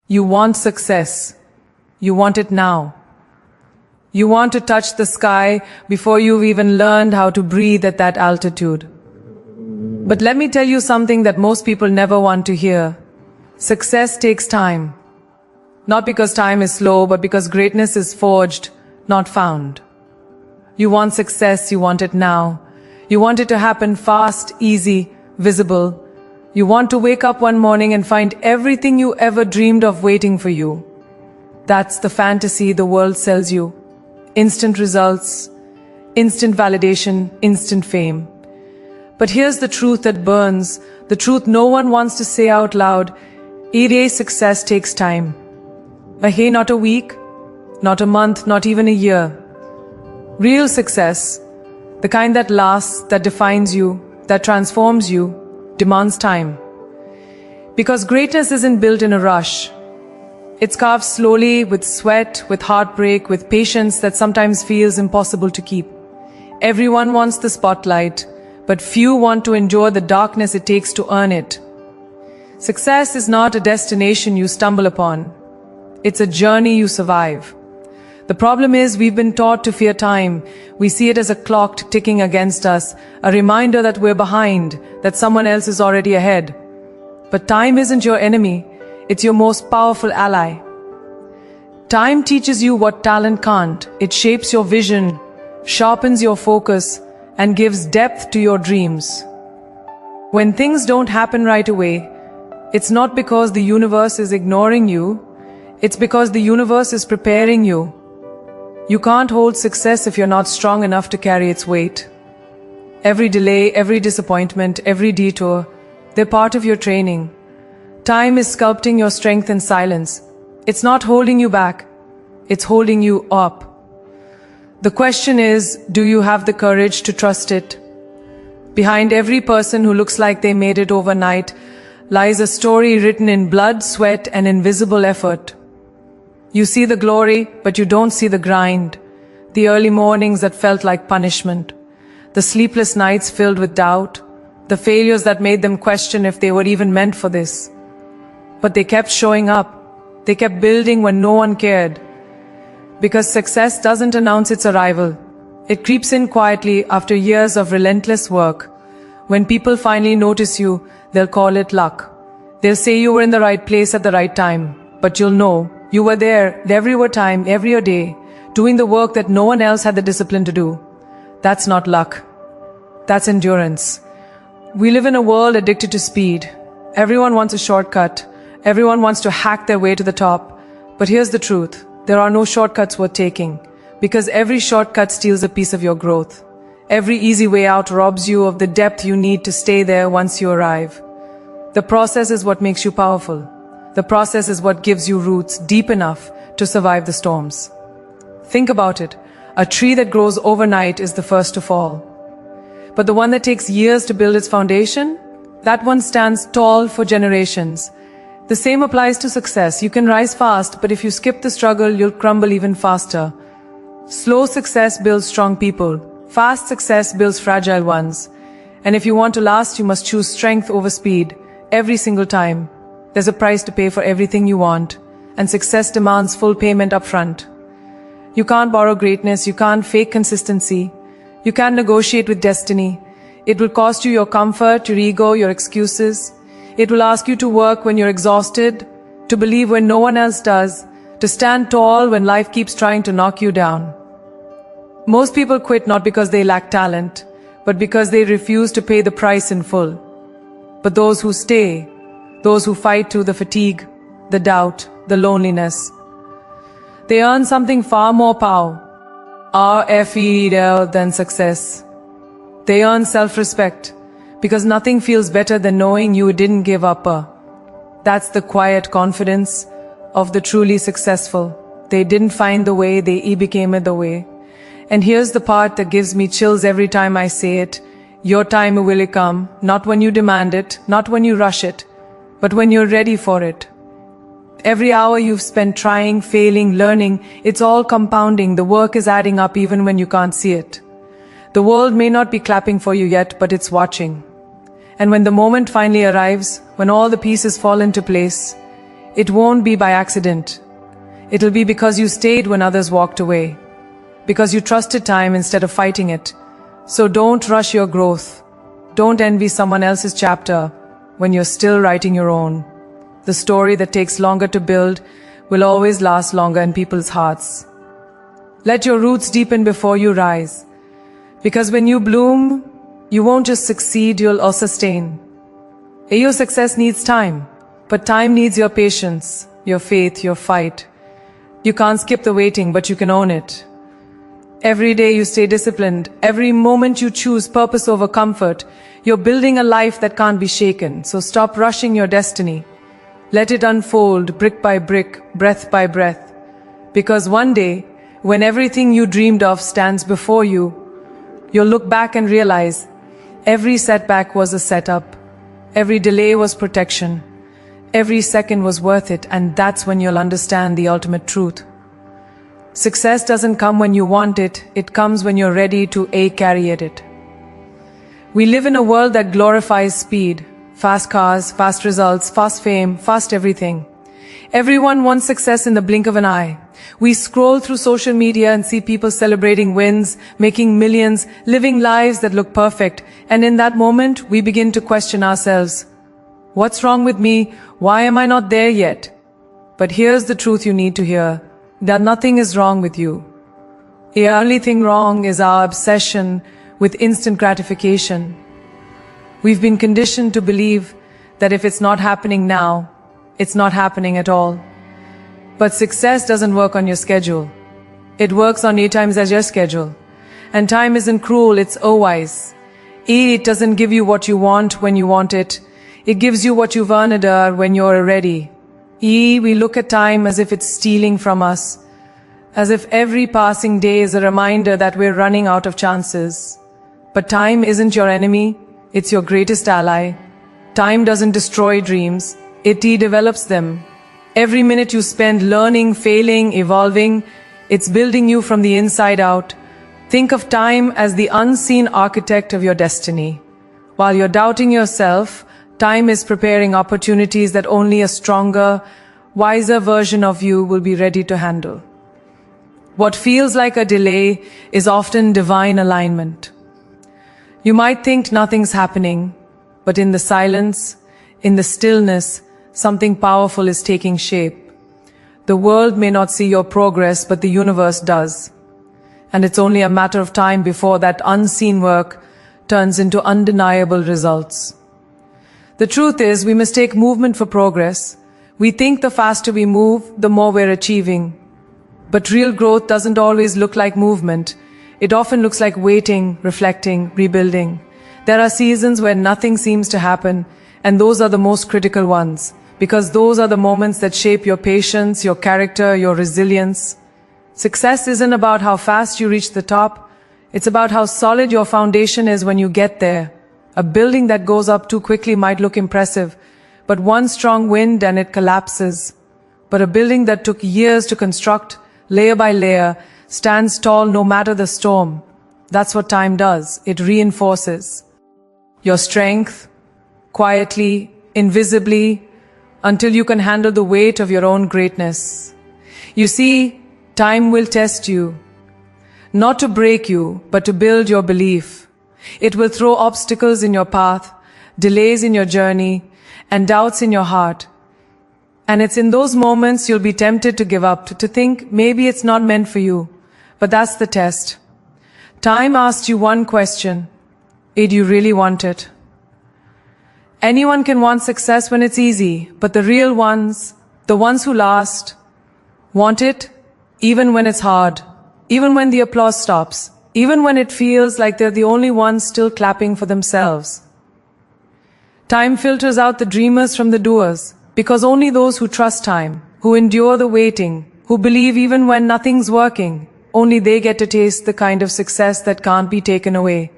You want success. You want it now. You want to touch the sky before you've even learned how to breathe at that altitude. But let me tell you something that most people never want to hear. Success takes time. Not because time is slow, but because greatness is forged, not found. You want success, you want it now. You want it to happen fast, easy, visible. You want to wake up one morning and find everything you ever dreamed of waiting for you. That's the fantasy the world sells you. Instant results, instant validation, instant fame. But here's the truth that burns, the truth no one wants to say out loud. Every success takes time. Not a week, not a month, not even a year. Real success, the kind that lasts, that defines you, that transforms you, demands time. Because greatness isn't built in a rush. It's carved slowly, with sweat, with heartbreak, with patience that sometimes feels impossible to keep. Everyone wants the spotlight, but few want to endure the darkness it takes to earn it. Success is not a destination you stumble upon. It's a journey you survive. The problem is we've been taught to fear time. We see it as a clock ticking against us, a reminder that we're behind, that someone else is already ahead. But time isn't your enemy. It's your most powerful ally. Time teaches you what talent can't. It shapes your vision, sharpens your focus, and gives depth to your dreams. When things don't happen right away, it's not because the universe is ignoring you. It's because the universe is preparing you. You can't hold success if you're not strong enough to carry its weight. Every delay, every disappointment, every detour, they're part of your training. Time is sculpting your strength in silence. It's not holding you back. It's holding you up. The question is, do you have the courage to trust it? Behind every person who looks like they made it overnight lies a story written in blood, sweat, and invisible effort. You see the glory, but you don't see the grind. The early mornings that felt like punishment. The sleepless nights filled with doubt. The failures that made them question if they were even meant for this. But they kept showing up. They kept building when no one cared. Because success doesn't announce its arrival. It creeps in quietly after years of relentless work. When people finally notice you, they'll call it luck. They'll say you were in the right place at the right time. But you'll know you were there every time, every day, doing the work that no one else had the discipline to do. That's not luck. That's endurance. We live in a world addicted to speed. Everyone wants a shortcut. Everyone wants to hack their way to the top. But here's the truth. There are no shortcuts worth taking. Because every shortcut steals a piece of your growth. Every easy way out robs you of the depth you need to stay there once you arrive. The process is what makes you powerful. The process is what gives you roots deep enough to survive the storms. Think about it. A tree that grows overnight is the first to fall. But the one that takes years to build its foundation, that one stands tall for generations. The same applies to success. You can rise fast, but if you skip the struggle, you'll crumble even faster. Slow success builds strong people. Fast success builds fragile ones. And if you want to last, you must choose strength over speed every single time. There's a price to pay for everything you want, and success demands full payment upfront. You can't borrow greatness, you can't fake consistency, you can't negotiate with destiny. It will cost you your comfort, your ego, your excuses. It will ask you to work when you're exhausted, to believe when no one else does, to stand tall when life keeps trying to knock you down. Most people quit not because they lack talent, but because they refuse to pay the price in full. But those who stay, those who fight through the fatigue, the doubt, the loneliness, they earn something far more powerful than success. They earn self-respect, because nothing feels better than knowing you didn't give up. That's the quiet confidence of the truly successful. They didn't find the way, they became the way. And here's the part that gives me chills every time I say it. Your time will come, not when you demand it, not when you rush it, but when you're ready for it. Every hour you've spent trying, failing, learning, it's all compounding. The work is adding up even when you can't see it. The world may not be clapping for you yet, but it's watching. And when the moment finally arrives, when all the pieces fall into place, It won't be by accident. It'll be because you stayed when others walked away. Because you trusted time instead of fighting it. So don't rush your growth. Don't envy someone else's chapter when you're still writing your own. The story that takes longer to build will always last longer in people's hearts. Let your roots deepen before you rise. Because when you bloom, you won't just succeed, you'll also sustain. Your success needs time, but time needs your patience, your faith, your fight. You can't skip the waiting, but you can own it. Every day you stay disciplined. Every moment you choose purpose over comfort. You're building a life that can't be shaken. So stop rushing your destiny. Let it unfold brick by brick, breath by breath. Because one day, when everything you dreamed of stands before you, you'll look back and realize every setback was a setup. Every delay was protection. Every second was worth it, and that's when you'll understand the ultimate truth. Success doesn't come when you want it, it comes when you're ready to carry it. We live in a world that glorifies speed, fast cars, fast results, fast fame, fast everything. Everyone wants success in the blink of an eye. We scroll through social media and see people celebrating wins, making millions, living lives that look perfect, and in that moment, we begin to question ourselves. What's wrong with me? Why am I not there yet? But here's the truth you need to hear. That nothing is wrong with you. The only thing wrong is our obsession with instant gratification. We've been conditioned to believe that if it's not happening now, it's not happening at all. But success doesn't work on your schedule. It works on your times as your schedule. And time isn't cruel, it's wise. It doesn't give you what you want when you want it. It gives you what you've earned when you're ready. We look at time as if it's stealing from us, as if every passing day is a reminder that we're running out of chances. But time isn't your enemy, it's your greatest ally. Time doesn't destroy dreams, it develops them. Every minute you spend learning, failing, evolving, it's building you from the inside out. Think of time as the unseen architect of your destiny. While you're doubting yourself, time is preparing opportunities that only a stronger, wiser version of you will be ready to handle. What feels like a delay is often divine alignment. You might think nothing's happening, but in the silence, in the stillness, something powerful is taking shape. The world may not see your progress, but the universe does. And it's only a matter of time before that unseen work turns into undeniable results. The truth is, we mistake movement for progress. We think the faster we move, the more we're achieving. But real growth doesn't always look like movement. It often looks like waiting, reflecting, rebuilding. There are seasons where nothing seems to happen, and those are the most critical ones, because those are the moments that shape your patience, your character, your resilience. Success isn't about how fast you reach the top. It's about how solid your foundation is when you get there. A building that goes up too quickly might look impressive, but one strong wind and it collapses. But a building that took years to construct, layer by layer, stands tall no matter the storm. That's what time does. It reinforces your strength, quietly, invisibly, until you can handle the weight of your own greatness. You see, time will test you, not to break you, but to build your belief. It will throw obstacles in your path, delays in your journey, and doubts in your heart. And it's in those moments you'll be tempted to give up, to think maybe it's not meant for you. But that's the test. Time asks you one question. Did you really want it? Anyone can want success when it's easy, but the real ones, the ones who last, want it even when it's hard, even when the applause stops, even when it feels like they're the only ones still clapping for themselves. Time filters out the dreamers from the doers, because only those who trust time, who endure the waiting, who believe even when nothing's working, only they get to taste the kind of success that can't be taken away.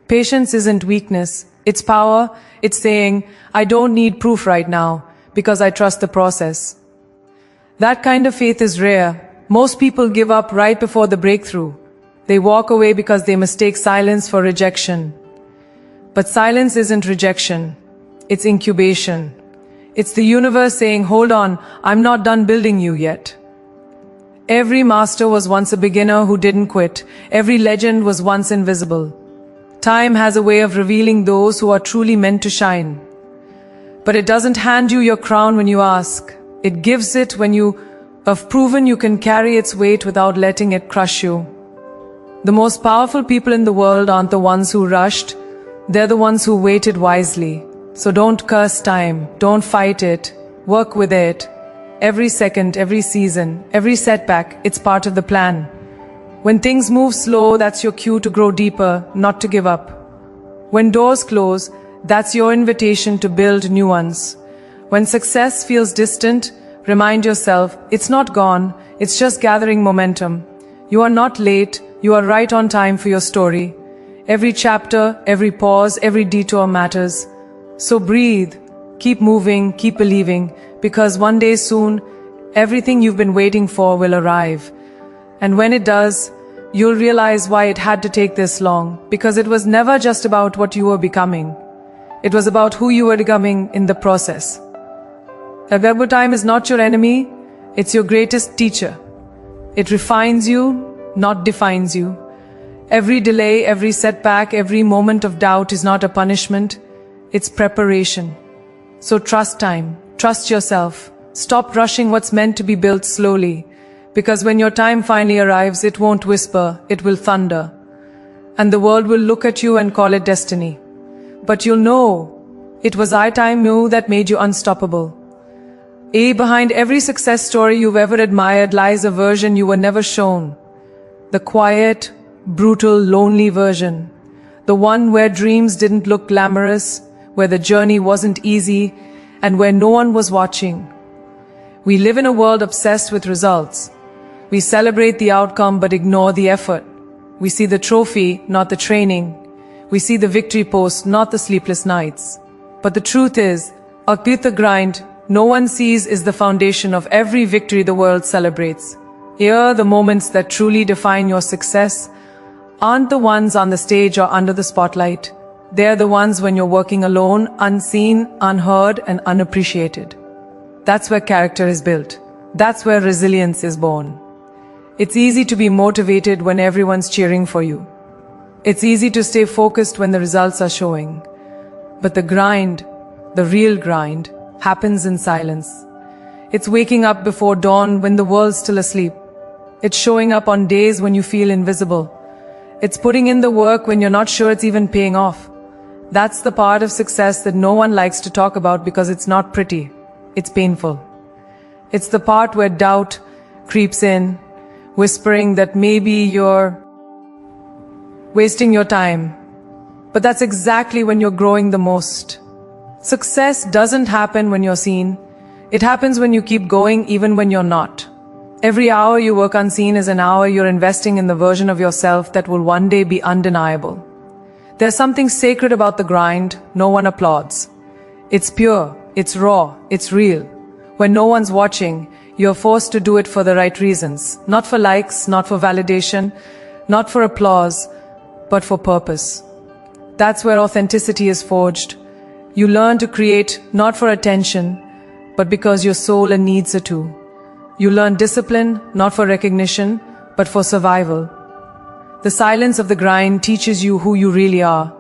Patience isn't weakness, it's power. It's saying, I don't need proof right now, because I trust the process. That kind of faith is rare. Most people give up right before the breakthrough. They walk away because they mistake silence for rejection. But silence isn't rejection. It's incubation. It's the universe saying, hold on, I'm not done building you yet. Every master was once a beginner who didn't quit. Every legend was once invisible. Time has a way of revealing those who are truly meant to shine. But it doesn't hand you your crown when you ask. It gives it when you have proven you can carry its weight without letting it crush you. The most powerful people in the world aren't the ones who rushed. They're the ones who waited wisely. So don't curse time. Don't fight it. Work with it. Every second, every season, every setback, it's part of the plan. When things move slow, that's your cue to grow deeper, not to give up. When doors close, that's your invitation to build new ones. When success feels distant, remind yourself, it's not gone, it's just gathering momentum. You are not late, you are right on time for your story. Every chapter, every pause, every detour matters. So breathe, keep moving, keep believing, because one day soon, everything you've been waiting for will arrive. And when it does, you'll realize why it had to take this long, because it was never just about what you were becoming. It was about who you were becoming in the process. Available time is not your enemy, it's your greatest teacher. It refines you, not defines you. Every delay, every setback, every moment of doubt is not a punishment, it's preparation. So trust time, trust yourself. Stop rushing what's meant to be built slowly, because when your time finally arrives, it won't whisper, it will thunder. And the world will look at you and call it destiny. But you'll know, it was time you that made you unstoppable. Behind every success story you've ever admired lies a version you were never shown. The quiet, brutal, lonely version. The one where dreams didn't look glamorous, where the journey wasn't easy, and where no one was watching. We live in a world obsessed with results. We celebrate the outcome but ignore the effort. We see the trophy, not the training. We see the victory post, not the sleepless nights. But the truth is, the grind no one sees is the foundation of every victory the world celebrates. Here, the moments that truly define your success aren't the ones on the stage or under the spotlight. They're the ones when you're working alone, unseen, unheard, and unappreciated. That's where character is built. That's where resilience is born. It's easy to be motivated when everyone's cheering for you. It's easy to stay focused when the results are showing. But the grind, the real grind, happens in silence. It's waking up before dawn when the world's still asleep. It's showing up on days when you feel invisible. It's putting in the work when you're not sure it's even paying off. That's the part of success that no one likes to talk about because it's not pretty. It's painful. It's the part where doubt creeps in, whispering that maybe you're wasting your time. But that's exactly when you're growing the most. Success doesn't happen when you're seen. It happens when you keep going even when you're not. Every hour you work unseen is an hour you're investing in the version of yourself that will one day be undeniable. There's something sacred about the grind no one applauds. It's pure, it's raw, it's real. When no one's watching, you're forced to do it for the right reasons. Not for likes, not for validation, not for applause, but for purpose. That's where authenticity is forged. You learn to create not for attention, but because your soul needs it to. You learn discipline not for recognition, but for survival. The silence of the grind teaches you who you really are.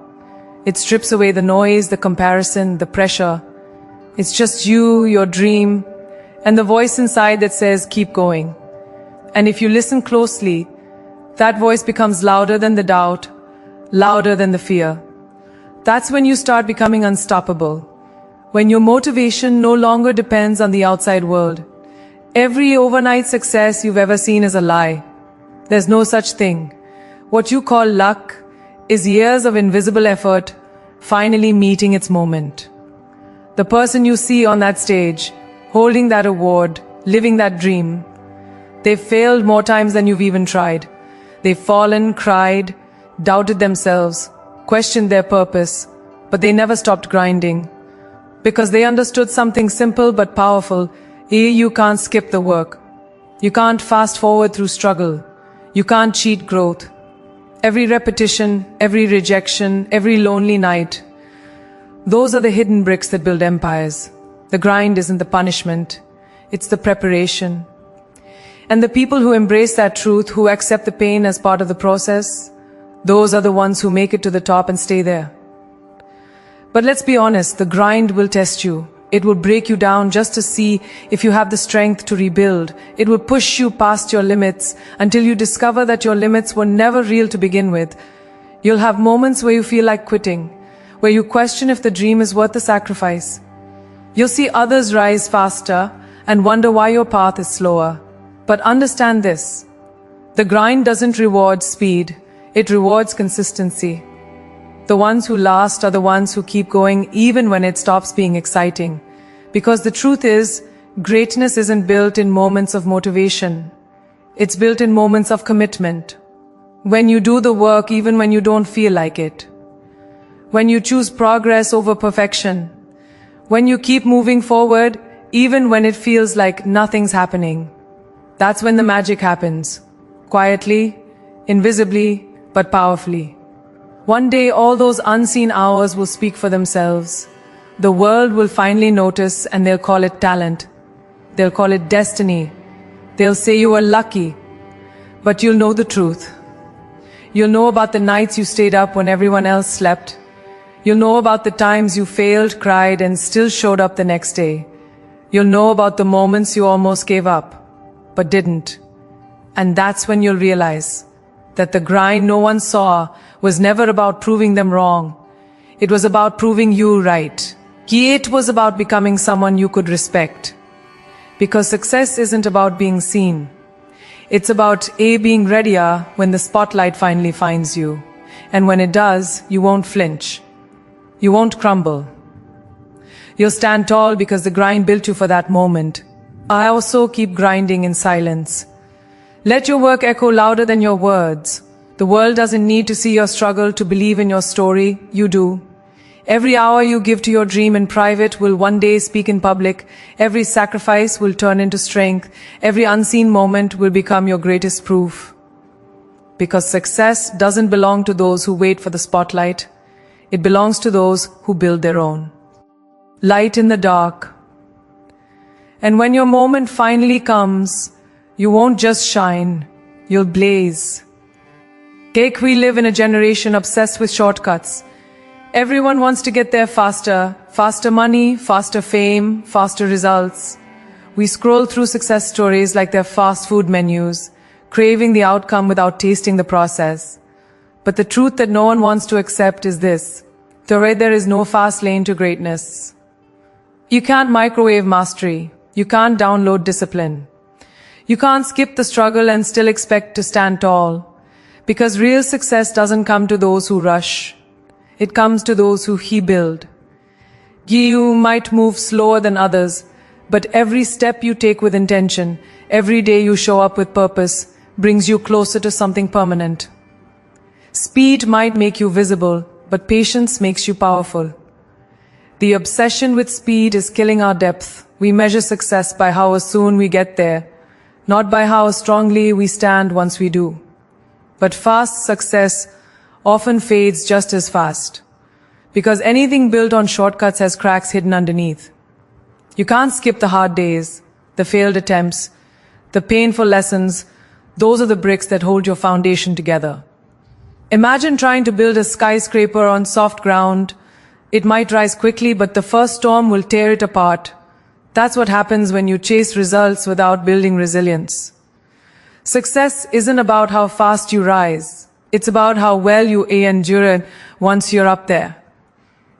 It strips away the noise, the comparison, the pressure. It's just you, your dream, and the voice inside that says, keep going. And if you listen closely, that voice becomes louder than the doubt, louder than the fear. That's when you start becoming unstoppable. When your motivation no longer depends on the outside world. Every overnight success you've ever seen is a lie. There's no such thing. What you call luck is years of invisible effort finally meeting its moment. The person you see on that stage, holding that award, living that dream, they've failed more times than you've even tried. They've fallen, cried, doubted themselves, questioned their purpose, but they never stopped grinding. Because they understood something simple but powerful. You can't skip the work. You can't fast forward through struggle. You can't cheat growth. Every repetition, every rejection, every lonely night, those are the hidden bricks that build empires. The grind isn't the punishment, it's the preparation. And the people who embrace that truth, who accept the pain as part of the process, those are the ones who make it to the top and stay there. But let's be honest, the grind will test you. It will break you down just to see if you have the strength to rebuild. It will push you past your limits until you discover that your limits were never real to begin with. You'll have moments where you feel like quitting, where you question if the dream is worth the sacrifice. You'll see others rise faster and wonder why your path is slower. But understand this, the grind doesn't reward speed, it rewards consistency. The ones who last are the ones who keep going even when it stops being exciting. Because the truth is, greatness isn't built in moments of motivation. It's built in moments of commitment. When you do the work even when you don't feel like it. When you choose progress over perfection. When you keep moving forward even when it feels like nothing's happening. That's when the magic happens. Quietly, invisibly, but powerfully. One day all those unseen hours will speak for themselves. The world will finally notice and they'll call it talent. They'll call it destiny. They'll say you were lucky. But you'll know the truth. You'll know about the nights you stayed up when everyone else slept. You'll know about the times you failed, cried, and still showed up the next day. You'll know about the moments you almost gave up, but didn't. And that's when you'll realize that the grind no one saw was never about proving them wrong. It was about proving you right. It was about becoming someone you could respect. Because success isn't about being seen. It's about being readier when the spotlight finally finds you. And when it does, you won't flinch. You won't crumble. You'll stand tall because the grind built you for that moment. I also keep grinding in silence. Let your work echo louder than your words. The world doesn't need to see your struggle to believe in your story. You do. Every hour you give to your dream in private will one day speak in public. Every sacrifice will turn into strength. Every unseen moment will become your greatest proof. Because success doesn't belong to those who wait for the spotlight. It belongs to those who build their own. Light in the dark. And when your moment finally comes, you won't just shine, you'll blaze. We live in a generation obsessed with shortcuts. Everyone wants to get there faster. Faster money, faster fame, faster results. We scroll through success stories like they're fast food menus, craving the outcome without tasting the process. But the truth that no one wants to accept is this. There is no fast lane to greatness. You can't microwave mastery. You can't download discipline. You can't skip the struggle and still expect to stand tall. Because real success doesn't come to those who rush. It comes to those who build. You might move slower than others, but every step you take with intention, every day you show up with purpose, brings you closer to something permanent. Speed might make you visible, but patience makes you powerful. The obsession with speed is killing our depth. We measure success by how soon we get there, not by how strongly we stand once we do. But fast success often fades just as fast. Because anything built on shortcuts has cracks hidden underneath. You can't skip the hard days, the failed attempts, the painful lessons. Those are the bricks that hold your foundation together. Imagine trying to build a skyscraper on soft ground. It might rise quickly, but the first storm will tear it apart. That's what happens when you chase results without building resilience. Success isn't about how fast you rise. It's about how well you endure once you're up there.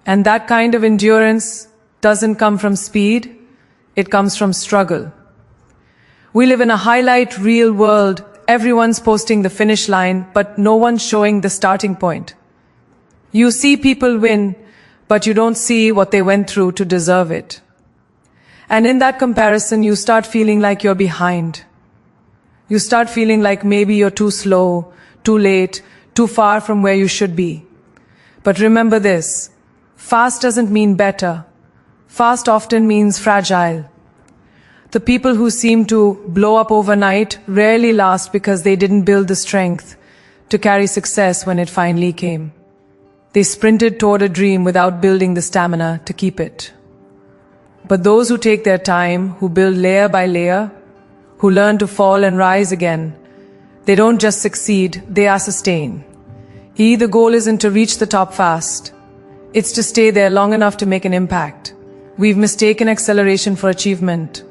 And that kind of endurance doesn't come from speed. It comes from struggle. We live in a highlight reel world. Everyone's posting the finish line, but no one's showing the starting point. You see people win, but you don't see what they went through to deserve it. And in that comparison, you start feeling like you're behind. You start feeling like maybe you're too slow, too late, too far from where you should be. But remember this, fast doesn't mean better. Fast often means fragile. The people who seem to blow up overnight rarely last because they didn't build the strength to carry success when it finally came. They sprinted toward a dream without building the stamina to keep it. But those who take their time, who build layer by layer, who learn to fall and rise again, they don't just succeed, they are sustained. The goal isn't to reach the top fast. It's to stay there long enough to make an impact. We've mistaken acceleration for achievement.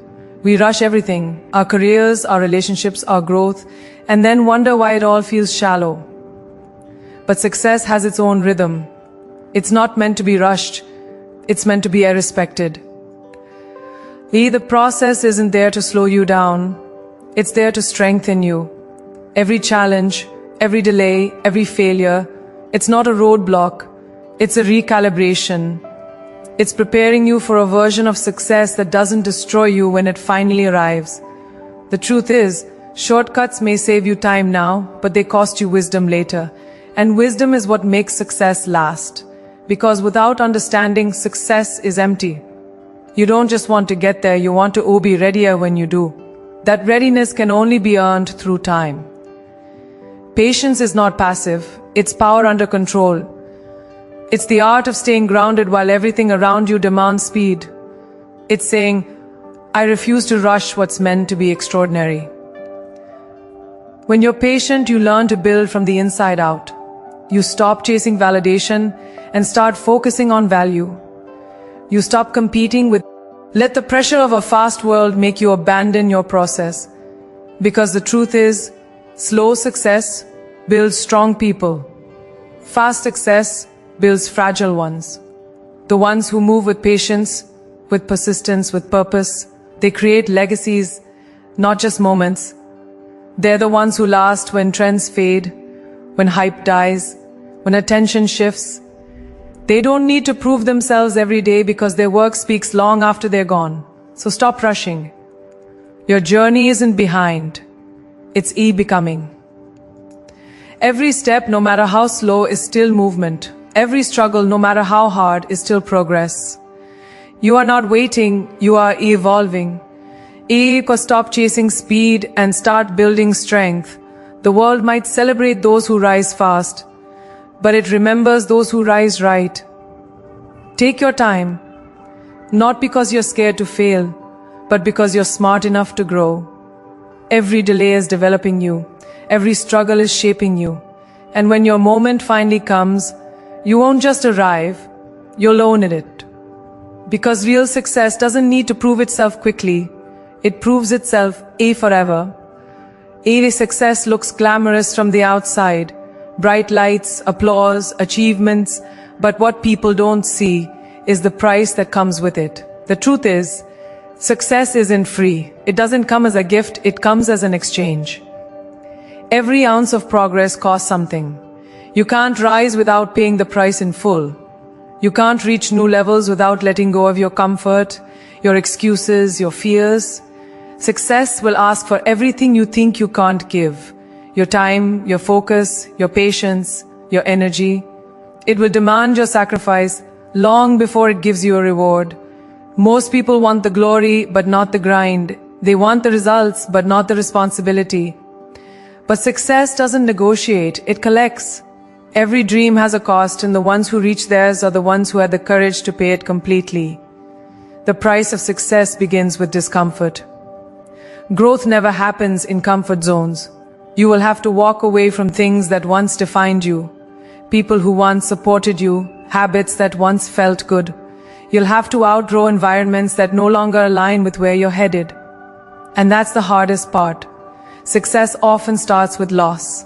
We rush everything, our careers, our relationships, our growth, and then wonder why it all feels shallow. But success has its own rhythm. It's not meant to be rushed. It's meant to be respected. The process isn't there to slow you down. It's there to strengthen you. Every challenge, every delay, every failure, it's not a roadblock. It's a recalibration. It's preparing you for a version of success that doesn't destroy you when it finally arrives. The truth is, shortcuts may save you time now, but they cost you wisdom later. And wisdom is what makes success last. Because without understanding, success is empty. You don't just want to get there, you want to be readier when you do. That readiness can only be earned through time. Patience is not passive, it's power under control. It's the art of staying grounded while everything around you demands speed. It's saying, I refuse to rush what's meant to be extraordinary. When you're patient, you learn to build from the inside out. You stop chasing validation and start focusing on value. You stop competing with. Let the pressure of a fast world make you abandon your process. Because the truth is, slow success builds strong people. Fast success builds fragile ones. The ones who move with patience, with persistence, with purpose. They create legacies, not just moments. They're the ones who last when trends fade, when hype dies, when attention shifts. They don't need to prove themselves every day because their work speaks long after they're gone. So stop rushing. Your journey isn't behind. It's becoming. Every step, no matter how slow, is still movement. Every struggle, no matter how hard, is still progress. You are not waiting, you are evolving. Stop chasing speed and start building strength. The world might celebrate those who rise fast, but it remembers those who rise right. Take your time, not because you're scared to fail, but because you're smart enough to grow. Every delay is developing you. Every struggle is shaping you. And when your moment finally comes, you won't just arrive, you'll own it. Because real success doesn't need to prove itself quickly. It proves itself forever. Success looks glamorous from the outside. Bright lights, applause, achievements, but what people don't see is the price that comes with it. The truth is, success isn't free. It doesn't come as a gift, it comes as an exchange. Every ounce of progress costs something. You can't rise without paying the price in full. You can't reach new levels without letting go of your comfort, your excuses, your fears. Success will ask for everything you think you can't give. Your time, your focus, your patience, your energy. It will demand your sacrifice long before it gives you a reward. Most people want the glory, but not the grind. They want the results, but not the responsibility. But success doesn't negotiate, it collects. Every dream has a cost, and the ones who reach theirs are the ones who had the courage to pay it completely. The price of success begins with discomfort. Growth never happens in comfort zones. You will have to walk away from things that once defined you, people who once supported you, habits that once felt good. You'll have to outgrow environments that no longer align with where you're headed. And that's the hardest part. Success often starts with loss.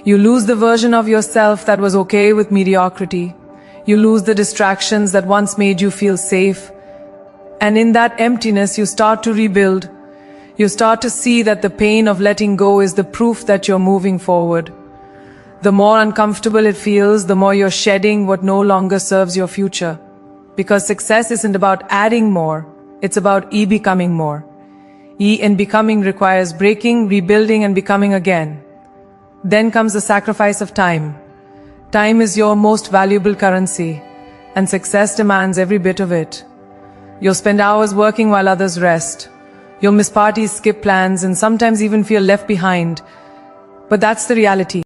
You lose the version of yourself that was okay with mediocrity. You lose the distractions that once made you feel safe. And in that emptiness, you start to rebuild. You start to see that the pain of letting go is the proof that you're moving forward. The more uncomfortable it feels, the more you're shedding what no longer serves your future. Because success isn't about adding more, it's about becoming more. And becoming requires breaking, rebuilding, and becoming again. Then comes the sacrifice of time. Time is your most valuable currency, and success demands every bit of it. You'll spend hours working while others rest. You'll miss parties, skip plans, and sometimes even feel left behind. But that's the reality.